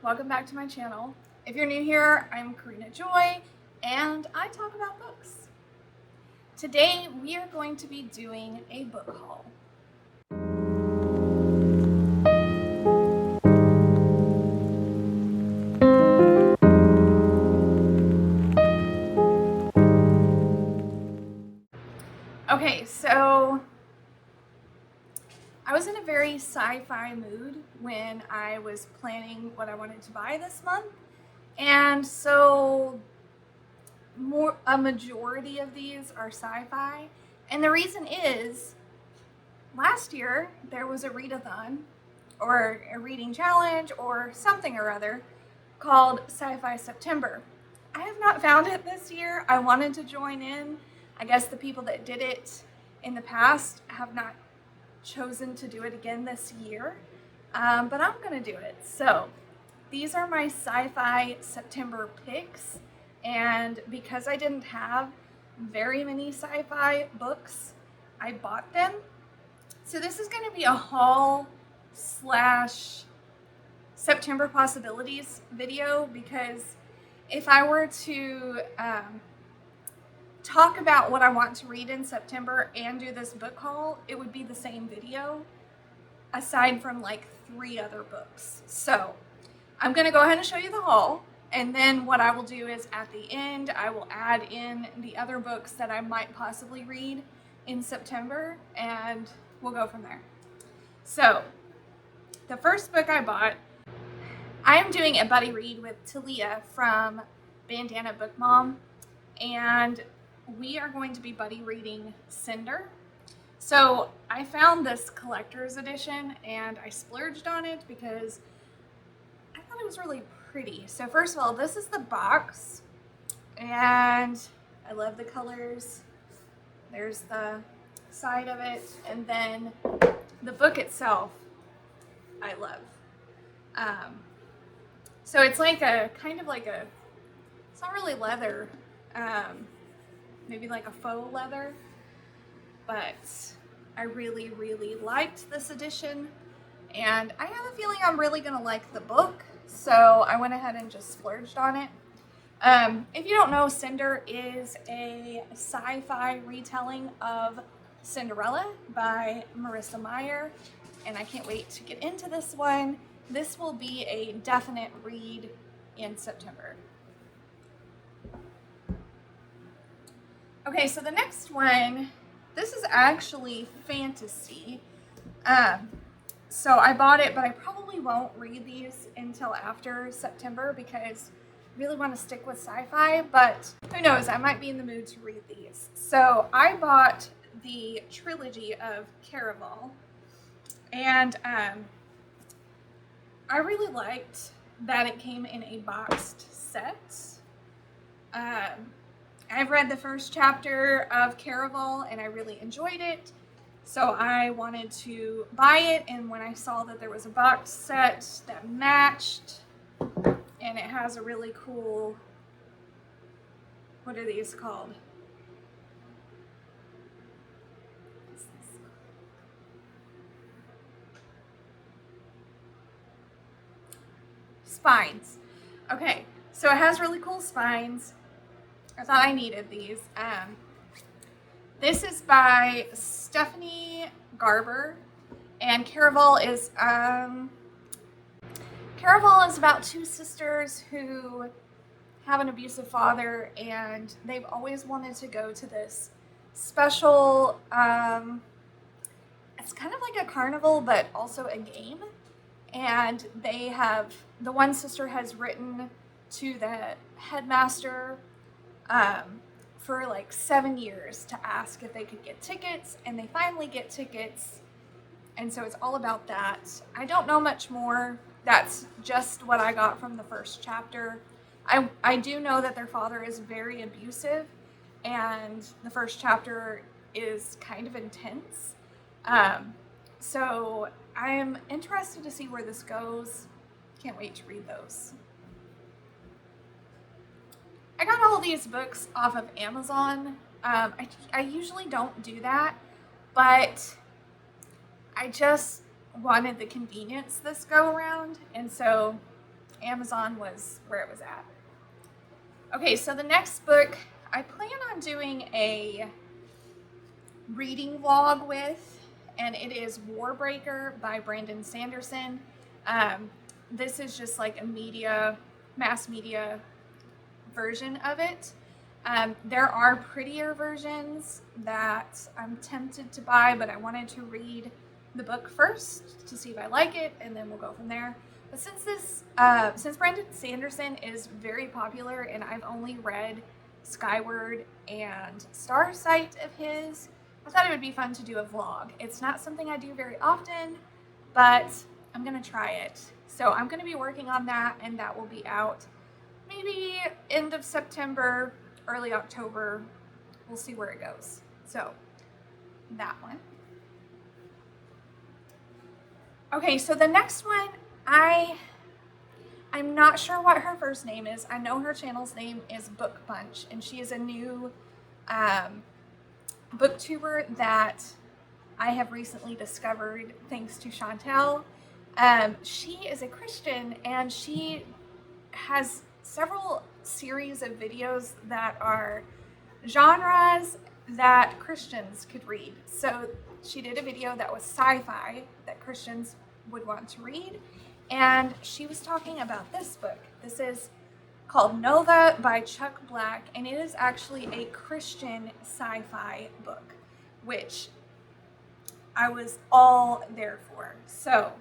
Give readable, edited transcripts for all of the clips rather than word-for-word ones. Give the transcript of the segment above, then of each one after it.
welcome back to my channel. If you're new here, I'm Karina Joy and I talk about books. Today we are going to be doing a book haul. Okay, so I was in a very sci-fi mood when I was planning what I wanted to buy this month, and so a majority of these are sci-fi, and the reason is last year there was a readathon or a reading challenge or something or other called Sci-Fi September. I have not found it this year. I wanted to join in. I guess the people that did it in the past have not chosen to do it again this year, but I'm gonna do it. So these are my sci-fi September picks, and because I didn't have very many sci-fi books, I bought them. So this is going to be a haul slash September possibilities video, because if I were to talk about what I want to read in September and do this book haul, it would be the same video aside from like 3 other books. So I'm going to go ahead and show you the haul, and then what I will do is at the end I will add in the other books that I might possibly read in September, and we'll go from there. So the first book I bought, I am doing a buddy read with Talia from Bandana Book Mom, and we are going to be buddy reading Cinder. So I found this collector's edition and I splurged on it because I thought it was really pretty. So first of all, this is the box, and I love the colors. There's the side of it, and then the book itself I love. So it's like a kind of like a, it's not really leather, maybe like a faux leather, but I really liked this edition, and I have a feeling I'm really gonna like the book, so I went ahead and just splurged on it. If you don't know, Cinder is a sci-fi retelling of Cinderella by Marissa Meyer, and I can't wait to get into this one. This will be a definite read in September. Okay, so the next one, this is actually fantasy. So I bought it, but I probably won't read these until after September because I really want to stick with sci-fi, but who knows, I might be in the mood to read these. So I bought the trilogy of Caraval, and I really liked that it came in a boxed set. I've read the first chapter of Caraval and I really enjoyed it, so I wanted to buy it, and when I saw that there was a box set that matched, and it has a really cool, what are these called? Spines. Okay, so it has really cool spines. I thought I needed these. This is by Stephanie Garber, and Caraval is about 2 sisters who have an abusive father, and they've always wanted to go to this special, it's kind of like a carnival but also a game, and the one sister has written to the headmaster for like 7 years to ask if they could get tickets, and they finally get tickets, and so it's all about that. I don't know much more. That's just what I got from the first chapter. I do know that their father is very abusive, and the first chapter is kind of intense. So I am interested to see where this goes. Can't wait to read those. I got all these books off of Amazon. I usually don't do that, but I just wanted the convenience this go around, and so Amazon was where it was at. Okay, so the next book I plan on doing a reading vlog with, and it is Warbreaker by Brandon Sanderson. This is just like a mass media version of it. There are prettier versions that I'm tempted to buy, but I wanted to read the book first to see if I like it, and then we'll go from there. But since Brandon Sanderson is very popular, and I've only read Skyward and Starsight of his, I thought it would be fun to do a vlog. It's not something I do very often, but I'm gonna try it. So I'm gonna be working on that, and that will be out maybe end of September, early October. We'll see where it goes. So that one. Okay, so the next one, I'm not sure what her first name is. I know her channel's name is Book Bunch, and she is a new booktuber that I have recently discovered thanks to Chantel. She is a Christian, and she has several series of videos that are genres that Christians could read. So she did a video that was sci-fi that Christians would want to read, and she was talking about this book. This is called Nova by Chuck Black, and it is actually a Christian sci-fi book, which I was all there for. So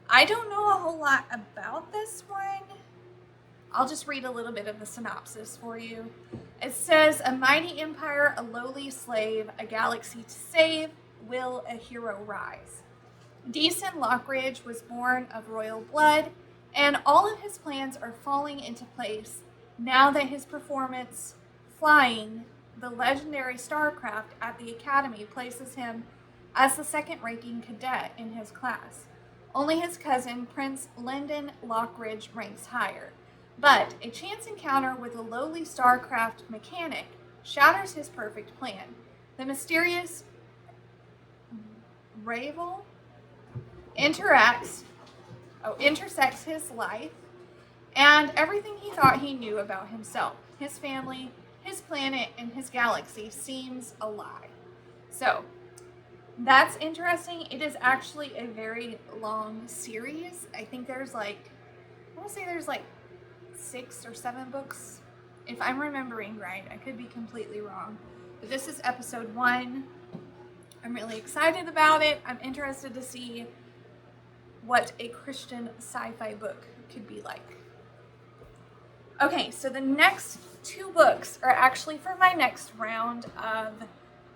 I don't know a whole lot about this one. I'll just read a little bit of the synopsis for you. It says, a mighty empire, a lowly slave, a galaxy to save, will a hero rise? Deason Lockridge was born of royal blood, and all of his plans are falling into place now that his performance flying the legendary starcraft at the Academy places him as the second-ranking cadet in his class. Only his cousin, Prince Lyndon Lockridge, ranks higher. But a chance encounter with a lowly starcraft mechanic shatters his perfect plan. The mysterious Referral intersects his life and everything he thought he knew about himself, his family, his planet, and his galaxy seems a lie. So that's interesting. It is actually a very long series. I think there's I want to say there's 6 or 7 books, if I'm remembering right. I could be completely wrong. But this is episode 1. I'm really excited about it. I'm interested to see what a Christian sci-fi book could be like. Okay, so the next 2 books are actually for my next round of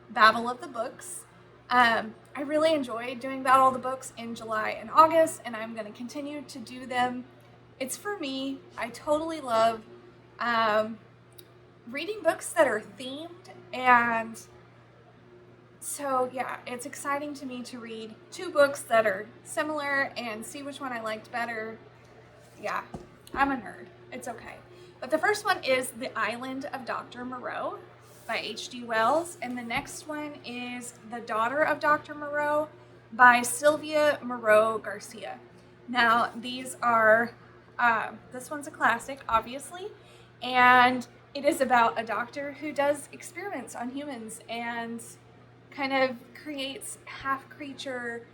Battle of the Books. I really enjoyed doing Battle of the Books in July and August, and I'm going to continue to do them. It's for me. I totally love reading books that are themed, and so yeah, it's exciting to me to read 2 books that are similar and see which one I liked better. Yeah, I'm a nerd. It's okay. But the first one is The Island of Dr Moreau by H.G. Wells, and the next one is The Daughter of Dr Moreau by Sylvia Moreau Garcia. Now, these are, this one's a classic, obviously, and it is about a doctor who does experiments on humans and kind of creates half creature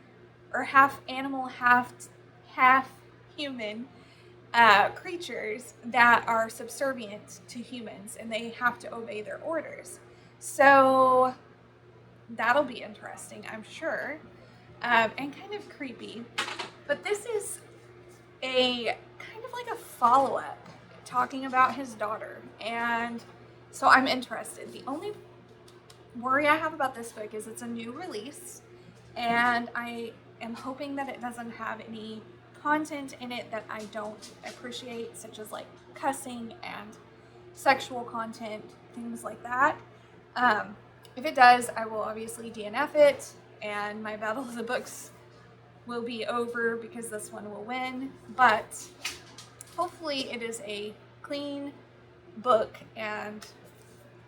or half animal, half human creatures that are subservient to humans, and they have to obey their orders. So that'll be interesting, I'm sure, and kind of creepy. But this is a kind of like a follow-up talking about his daughter, and so I'm interested. The only worry I have about this book is it's a new release, and I am hoping that it doesn't have any content in it that I don't appreciate, such as like cussing and sexual content, things like that. If it does, I will obviously DNF it, and my Battle of the Books will be over because this one will win. But hopefully it is a clean book and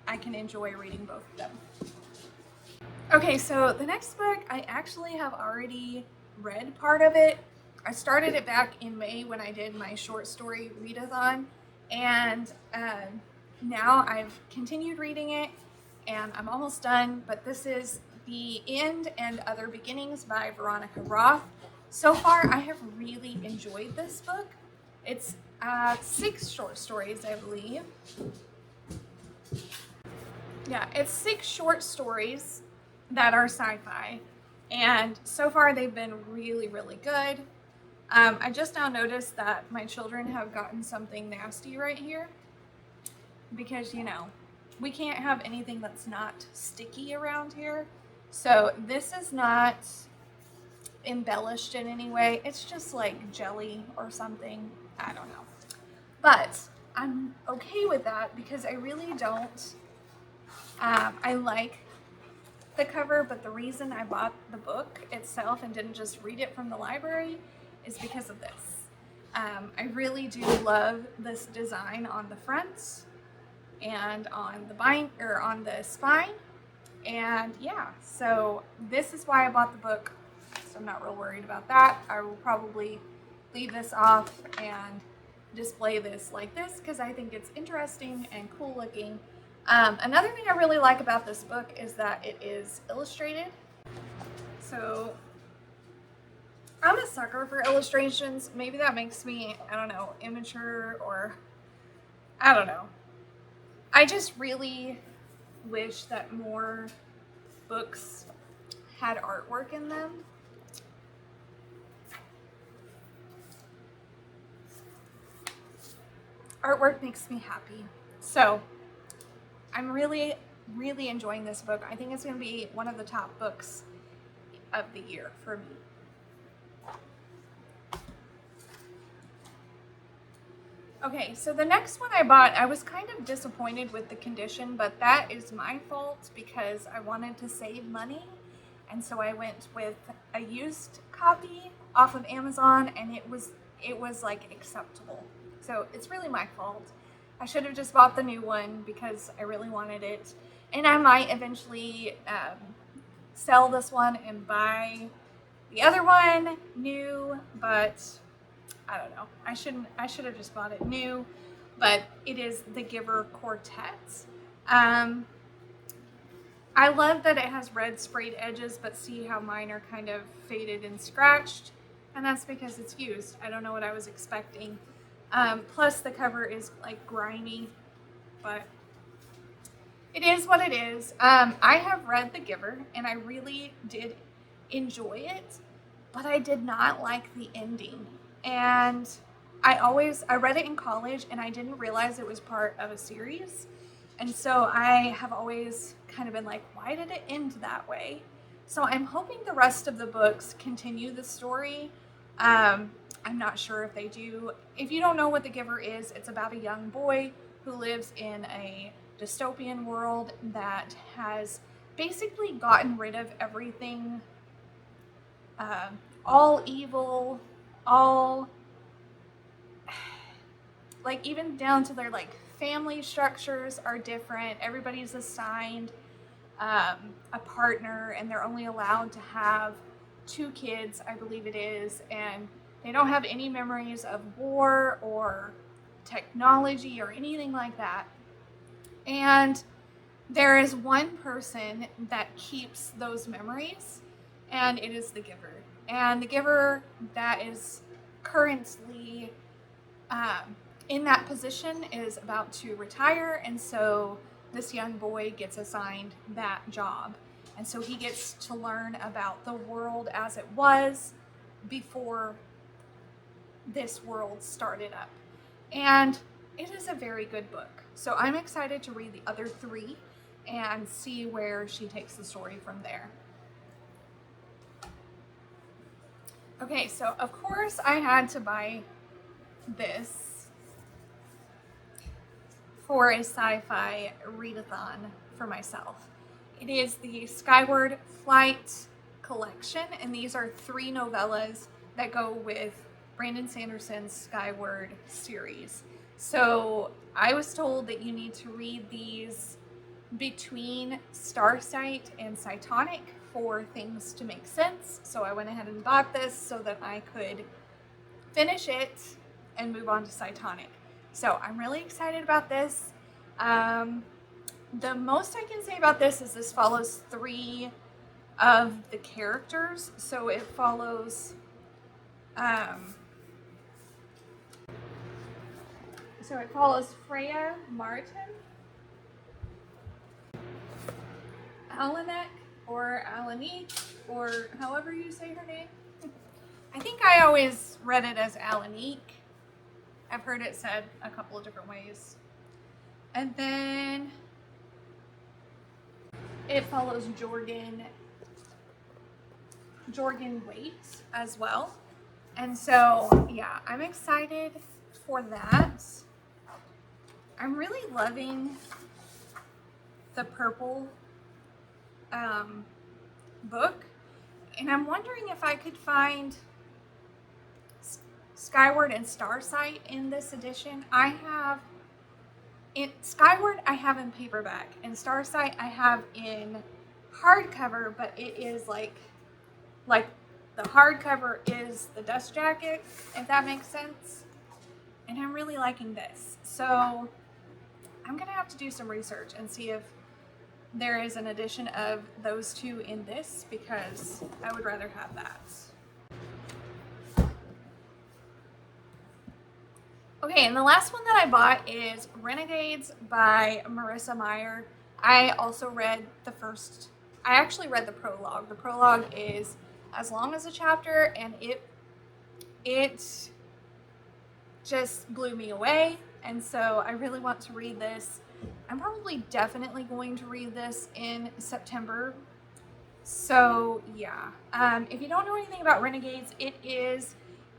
I can enjoy reading both of them. Okay, so the next book, I actually have already read part of it. I started it back in May when I did my short story readathon, and now I've continued reading it, and I'm almost done, but this is The End and Other Beginnings by Veronica Roth. So far, I have really enjoyed this book. It's 6 short stories, I believe. Yeah, it's 6 short stories that are sci-fi, and so far they've been really, really good. I just now noticed that my children have gotten something nasty right here because, you know, we can't have anything that's not sticky around here. So this is not embellished in any way. It's just like jelly or something. I don't know. But I'm okay with that because I really don't. I like the cover, but the reason I bought the book itself and didn't just read it from the library is because of this. I really do love this design on the front and on the on the spine, and yeah, so this is why I bought the book. So I'm not real worried about that. I will probably leave this off and display this like this because I think it's interesting and cool looking. Another thing I really like about this book is that it is illustrated. So I'm a sucker for illustrations. Maybe that makes me, I don't know, immature, or I don't know. I just really wish that more books had artwork in them. Artwork makes me happy. So I'm really, really enjoying this book. I think it's going to be one of the top books of the year for me. Okay, so the next one I bought, I was kind of disappointed with the condition, but that is my fault because I wanted to save money. And so I went with a used copy off of Amazon, and it was like acceptable. So it's really my fault. I should have just bought the new one because I really wanted it. And I might eventually sell this one and buy the other one new, but I don't know. I should have just bought it new, but it is The Giver Quartet. I love that it has red sprayed edges, but see how mine are kind of faded and scratched, and that's because it's used. I don't know what I was expecting. Plus the cover is like grimy, but it is what it is. I have read The Giver and I really did enjoy it, but I did not like the ending. And I read it in college and I didn't realize it was part of a series. And so I have always kind of been like, why did it end that way? So I'm hoping the rest of the books continue the story. I'm not sure if they do. If you don't know what The Giver is, it's about a young boy who lives in a dystopian world that has basically gotten rid of everything, all evil, all, like, even down to their like family structures are different. Everybody's assigned a partner, and they're only allowed to have 2 kids, I believe it is, and they don't have any memories of war or technology or anything like that. And there is one person that keeps those memories, and it is The Giver. And The Giver that is currently in that position is about to retire, and so this young boy gets assigned that job. And so he gets to learn about the world as it was before this world started up. And it is a very good book. So I'm excited to read the other 3 and see where she takes the story from there. Okay, so of course I had to buy this for a sci-fi readathon for myself. It is the Skyward Flight collection, and these are 3 novellas that go with Brandon Sanderson's Skyward series. So I was told that you need to read these between Starsight and Cytonic for things to make sense. So I went ahead and bought this so that I could finish it and move on to Cytonic. So I'm really excited about this. The most I can say about this is this follows 3 of the characters. So it follows Freya Martin, Alanek, or Alanique, or however you say her name. I think I always read it as Alanique. I've heard it said a couple of different ways. And then it follows Jorgen Waite as well. And so, yeah, I'm excited for that. I'm really loving the purple book. And I'm wondering if I could find Skyward and Starsight in this edition. Skyward I have in paperback, and Starsight I have in hardcover, but it is like the hardcover is the dust jacket, if that makes sense. And I'm really liking this. So I'm gonna have to do some research and see if there is an edition of those 2 in this, because I would rather have that. Okay, and the last one that I bought is Renegades by Marissa Meyer. I actually read the prologue. The prologue is as long as a chapter, and it just blew me away. And so I really want to read this. I'm probably definitely going to read this in September. So yeah, if you don't know anything about Renegades, it is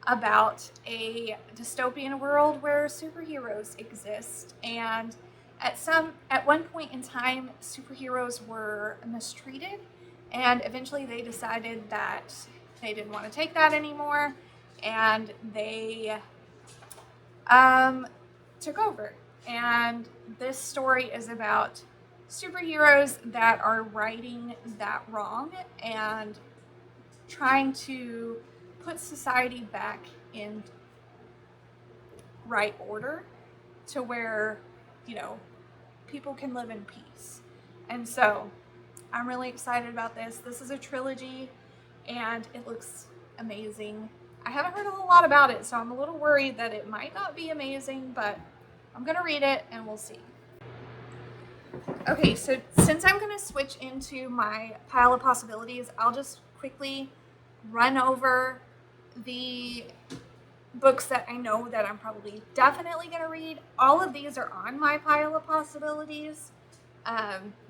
about a dystopian world where superheroes exist, and at one point in time superheroes were mistreated, and eventually they decided that they didn't want to take that anymore, and they took over. And this story is about superheroes that are righting that wrong and trying to put society back in right order to where, people can live in peace. And so I'm really excited about this. This is a trilogy and it looks amazing. I haven't heard a whole lot about it, so I'm a little worried that it might not be amazing, but I'm gonna read it and we'll see. Okay, so since I'm gonna switch into my pile of possibilities, I'll just quickly run over the books that I know that I'm probably definitely going to read. All of these are on my pile of possibilities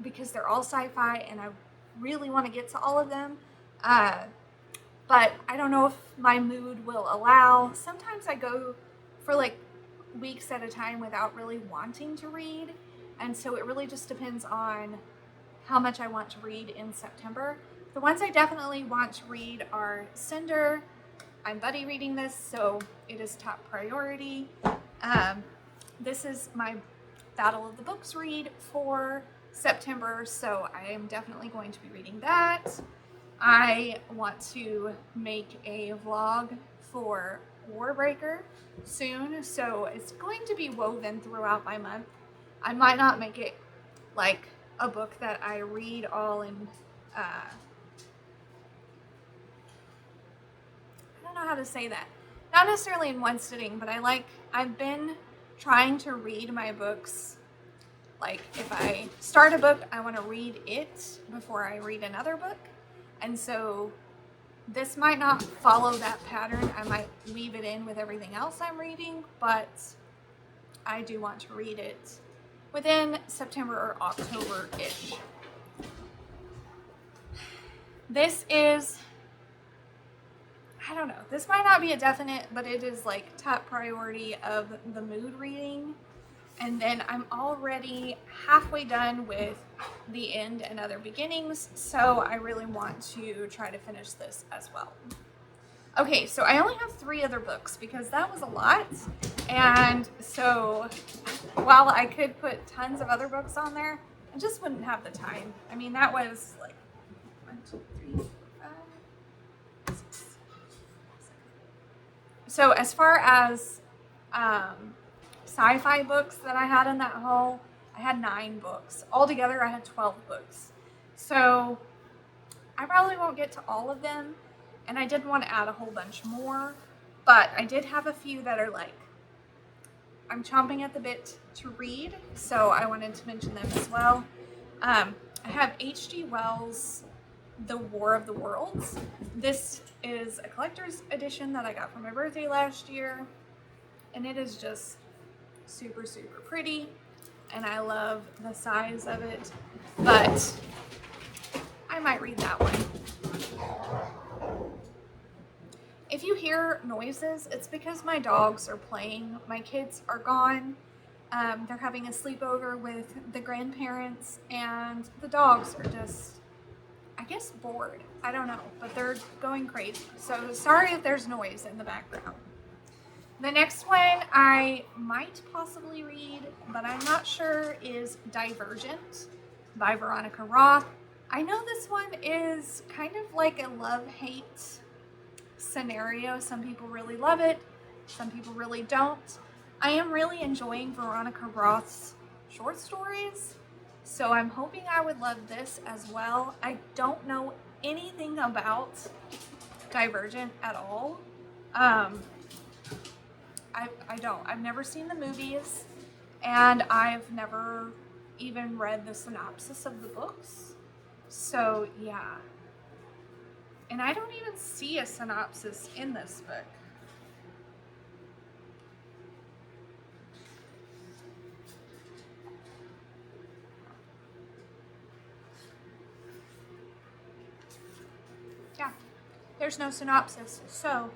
because they're all sci-fi and I really want to get to all of them. But I don't know if my mood will allow. Sometimes I go for like weeks at a time without really wanting to read. And so it really just depends on how much I want to read in September. The ones I definitely want to read are Cinder. I'm buddy reading this, so it is top priority. This is my Battle of the Books read for September, so I am definitely going to be reading that. I want to make a vlog for Warbreaker soon, so it's going to be woven throughout my month. I might not make it like a book that I read all in I don't know how to say that. Not necessarily in one sitting, but I've been trying to read my books. Like if I start a book, I want to read it before I read another book. And so this might not follow that pattern. I might weave it in with everything else I'm reading, but I do want to read it within September or October-ish. This is, I don't know, this might not be a definite, but it is like top priority of the mood reading. And then I'm already halfway done with The End and Other Beginnings, so I really want to try to finish this as well. Okay, so I only have 3 other books because that was a lot. And so while I could put tons of other books on there, I just wouldn't have the time. I mean, that was like 1, 2, 3, 4, 5, 6, 7. So as far as sci-fi books that I had in that haul, I had 9 books. Altogether, I had 12 books. So I probably won't get to all of them, and I did want to add a whole bunch more, but I did have a few that are like, I'm chomping at the bit to read, so I wanted to mention them as well. I have H.G. Wells' The War of the Worlds. This is a collector's edition that I got for my birthday last year, and it is just super, super pretty, and I love the size of it, but I might read that one. If you hear noises, it's because my dogs are playing. My kids are gone. They're having a sleepover with the grandparents, and the dogs are just, I guess, bored. I don't know, but they're going crazy. So sorry if there's noise in the background. The next one I might possibly read, but I'm not sure, is Divergent by Veronica Roth. I know this one is kind of like a love-hate scenario. Some people really love it, some people really don't. I am really enjoying Veronica Roth's short stories, so I'm hoping I would love this as well. I don't know anything about Divergent at all. I don't. I've never seen the movies, and I've never even read the synopsis of the books. So yeah. And I don't even see a synopsis in this book. Yeah, there's no synopsis. So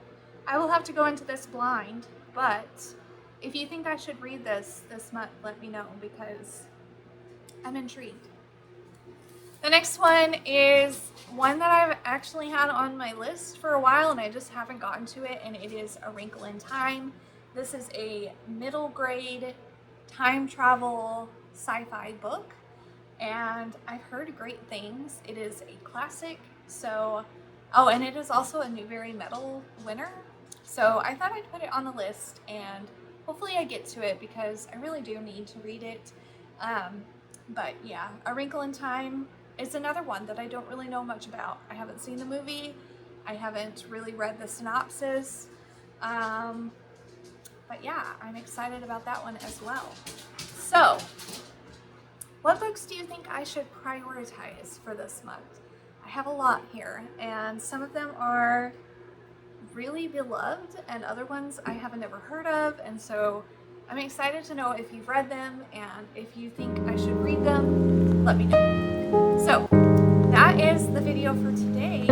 I will have to go into this blind, but if you think I should read this month, let me know, because I'm intrigued. The next one is one that I've actually had on my list for a while, and I just haven't gotten to it, and it is A Wrinkle in Time. This is a middle grade time travel sci-fi book, and I've heard great things. It is a classic, so, oh, and it is also a Newbery Medal winner. So I thought I'd put it on the list, and hopefully I get to it, because I really do need to read it. But yeah, A Wrinkle in Time is another one that I don't really know much about. I haven't seen the movie. I haven't really read the synopsis. But yeah, I'm excited about that one as well. So, what books do you think I should prioritize for this month? I have a lot here, and some of them are really beloved, and other ones I haven't ever heard of, and so I'm excited to know if you've read them, and if you think I should read them, let me know. So that is the video for today.